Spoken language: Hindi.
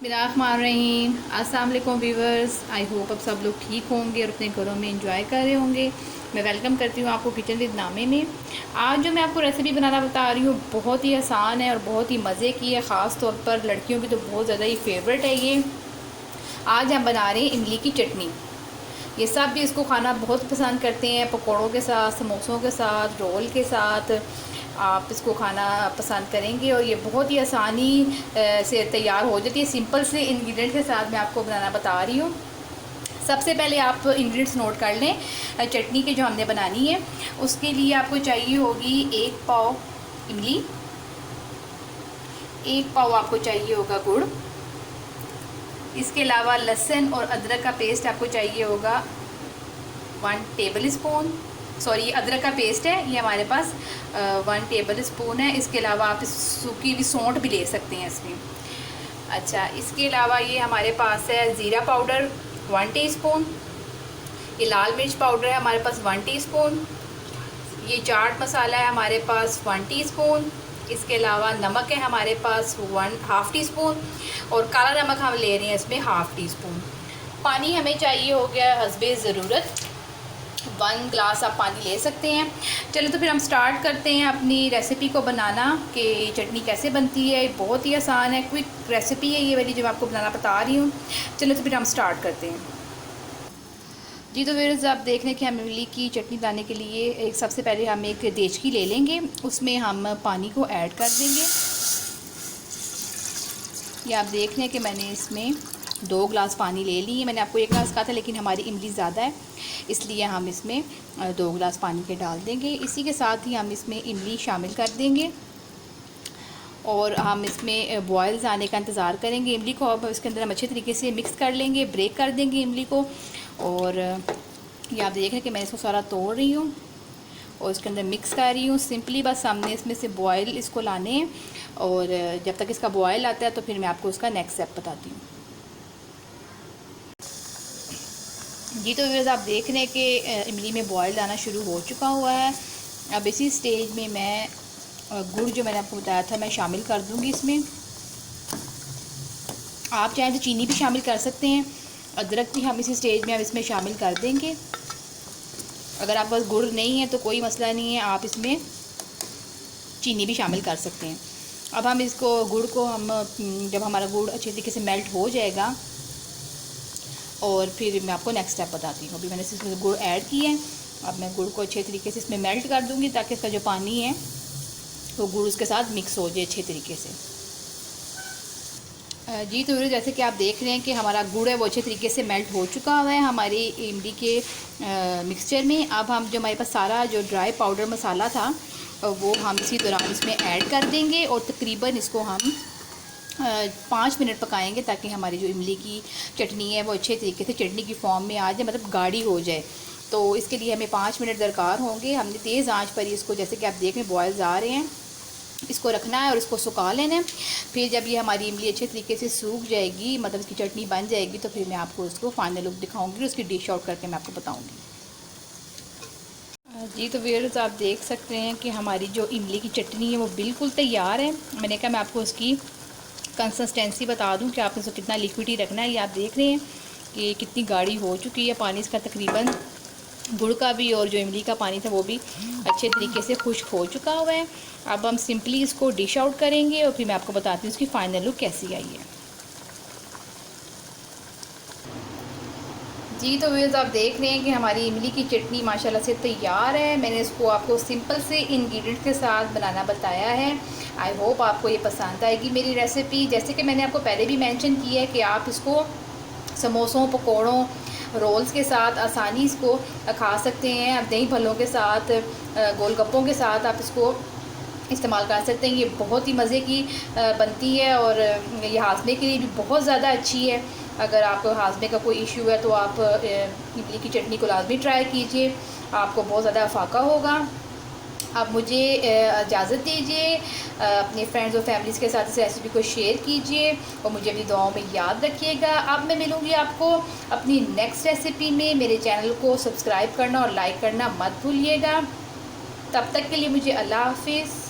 बिस्मिल्लाहिर्रहमानिर्रहीम। अस्सलाम वालेकुम व्यूवर्स। आई होप अब सब लोग ठीक होंगे और अपने घरों में इंजॉय कर रहे होंगे। मैं वेलकम करती हूँ आपको किचन विद नामे में। आज जो मैं आपको रेसिपी बनाना बता रही हूँ बहुत ही आसान है और बहुत ही मज़े की है। ख़ास तौर पर लड़कियों की तो बहुत ज़्यादा ही फेवरेट है ये। आज हम बना रहे हैं इमली की चटनी। ये सब भी इसको खाना बहुत पसंद करते हैं, पकौड़ों के साथ, समोसों के साथ, रोल के साथ आप इसको खाना पसंद करेंगे। और ये बहुत ही आसानी से तैयार हो जाती है। सिंपल से इंग्रेडिएंट के साथ मैं आपको बनाना बता रही हूँ। सबसे पहले आप इंग्रेडिएंट्स नोट कर लें चटनी के जो हमने बनानी है। उसके लिए आपको चाहिए होगी 1 पाव इमली, 1 पाव आपको चाहिए होगा गुड़। इसके अलावा लहसुन और अदरक का पेस्ट आपको चाहिए होगा 1 टेबल स्पून। सॉरी, अदरक का पेस्ट है ये हमारे पास 1 टेबल स्पून है। इसके अलावा आप सूखी हुई सौंठ भी ले सकते हैं इसमें। अच्छा, इसके अलावा ये हमारे पास है ज़ीरा पाउडर 1 टीस्पून। ये लाल मिर्च पाउडर है हमारे पास 1 टीस्पून। ये चाट मसाला है हमारे पास 1 टीस्पून। इसके अलावा नमक है हमारे पास 1/2 टीस्पून। और काला नमक हम ले रहे हैं इसमें 1/2 टीस्पून। पानी हमें चाहिए हो गया हस्बे ज़रूरत, 1 गिलास आप पानी ले सकते हैं। चलो तो फिर हम स्टार्ट करते हैं अपनी रेसिपी को बनाना कि चटनी कैसे बनती है। बहुत ही आसान है, क्विक रेसिपी है ये वाली जो मैं आपको बनाना बता रही हूँ। चलो तो फिर हम स्टार्ट करते हैं। जी तो व्यूअर्स, आप देख लें कि हम इमली की चटनी बनाने के लिए एक सबसे पहले हम एक देचकी ले लेंगे, उसमें हम पानी को ऐड कर देंगे। ये आप देख लें कि मैंने इसमें 2 गिलास पानी ले ली है। मैंने आपको 1 गिलास कहा था लेकिन हमारी इमली ज़्यादा है इसलिए हम इसमें 2 गिलास पानी के डाल देंगे। इसी के साथ ही हम इसमें इमली शामिल कर देंगे और हम इसमें बॉयल्स आने का इंतज़ार करेंगे। इमली को अब इसके अंदर हम अच्छे तरीके से मिक्स कर लेंगे, ब्रेक कर देंगे इमली को। और ये आप देख रहे हैं कि मैं इसको सारा तोड़ रही हूँ और इसके अंदर मिक्स कर रही हूँ। सिंपली बस हमने इसमें से बॉयल इसको लाने हैं और जब तक इसका बॉयल आता है तो फिर मैं आपको उसका नेक्स्ट स्टेप बताती हूँ। जी तो व्यूअर्स, आप देख रहे हैं कि इमली में बॉयल आना शुरू हो चुका हुआ है। अब इसी स्टेज में मैं गुड़ जो मैंने आपको बताया था मैं शामिल कर दूँगी इसमें। आप चाहें तो चीनी भी शामिल कर सकते हैं। अदरक भी हम इसी स्टेज में अब इसमें शामिल कर देंगे। अगर आप पास गुड़ नहीं है तो कोई मसला नहीं है, आप इसमें चीनी भी शामिल कर सकते हैं। अब हम इसको गुड़ को हम जब हमारा गुड़ अच्छे तरीके से मेल्ट हो जाएगा और फिर मैं आपको नेक्स्ट स्टेप बताती हूँ। अभी मैंने इसमें गुड़ ऐड किया है। अब मैं गुड़ को अच्छे तरीके से इसमें मेल्ट कर दूँगी ताकि इसका जो पानी है वो गुड़ उसके साथ मिक्स हो जाए अच्छे तरीके से। जी तो जैसे कि आप देख रहे हैं कि हमारा गुड़ है वो अच्छे तरीके से मेल्ट हो चुका हुआ है हमारी इमली के मिक्सचर में। अब हम जो हमारे पास सारा जो ड्राई पाउडर मसाला था वो हम इसी दौरान इसमें ऐड कर देंगे और तकरीबन इसको हम 5 मिनट पकाएंगे ताकि हमारी जो इमली की चटनी है वो अच्छे तरीके से चटनी की फॉर्म में आ जाए, मतलब गाढ़ी हो जाए। तो इसके लिए हमें 5 मिनट दरकार होंगे। हमने तेज़ आंच पर इसको, जैसे कि आप देख रहे हैं बॉयल्स आ रहे हैं, इसको रखना है और इसको सुखा लेना है। फिर जब ये हमारी इमली अच्छे तरीके से सूख जाएगी, मतलब इसकी चटनी बन जाएगी, तो फिर मैं आपको उसको फाइनल लुक दिखाऊंगी, उसकी डिश आउट करके मैं आपको बताऊंगी। जी तो व्यूअर्स, आप देख सकते हैं कि हमारी जो इमली की चटनी है वो बिल्कुल तैयार है। मैंने कहा मैं आपको उसकी कंसिस्टेंसी बता दूं कि आपने इसको कितना लिक्विडी रखना है। ये आप देख रहे हैं कि कितनी गाढ़ी हो चुकी है। पानी इसका तकरीबन गुड़ का भी और जो इमली का पानी था वो भी अच्छे तरीके से खुश्क हो चुका हुआ है। अब हम सिंपली इसको डिश आउट करेंगे और फिर मैं आपको बताती हूँ उसकी फ़ाइनल लुक कैसी आई है। जी तो व्यूअर्स, आप देख रहे हैं कि हमारी इमली की चटनी माशाल्लाह से तैयार है। मैंने इसको आपको सिंपल से इंग्रेडिएंट्स के साथ बनाना बताया है। आई होप आपको ये पसंद आएगी मेरी रेसिपी। जैसे कि मैंने आपको पहले भी मेंशन किया है कि आप इसको समोसों, पकौड़ों, रोल्स के साथ आसानी इसको खा सकते हैं। आप दही भल्लों के साथ, गोलगप्पों के साथ आप इसको इस्तेमाल कर सकते हैं। ये बहुत ही मज़े की बनती है और ये हाजमे के लिए भी बहुत ज़्यादा अच्छी है। अगर आपको हाजमे का कोई इशू है तो आप इमली की चटनी को लाजमी ट्राई कीजिए, आपको बहुत ज़्यादा अफाका होगा। आप मुझे इजाज़त दीजिए, अपने फ्रेंड्स और फैमिलीज़ के साथ इस रेसिपी को शेयर कीजिए और मुझे अपनी दुआओं में याद रखिएगा। अब मैं मिलूँगी आपको अपनी नेक्स्ट रेसिपी में। मेरे चैनल को सब्सक्राइब करना और लाइक करना मत भूलिएगा। तब तक के लिए मुझे अल्लाह हाफिज़।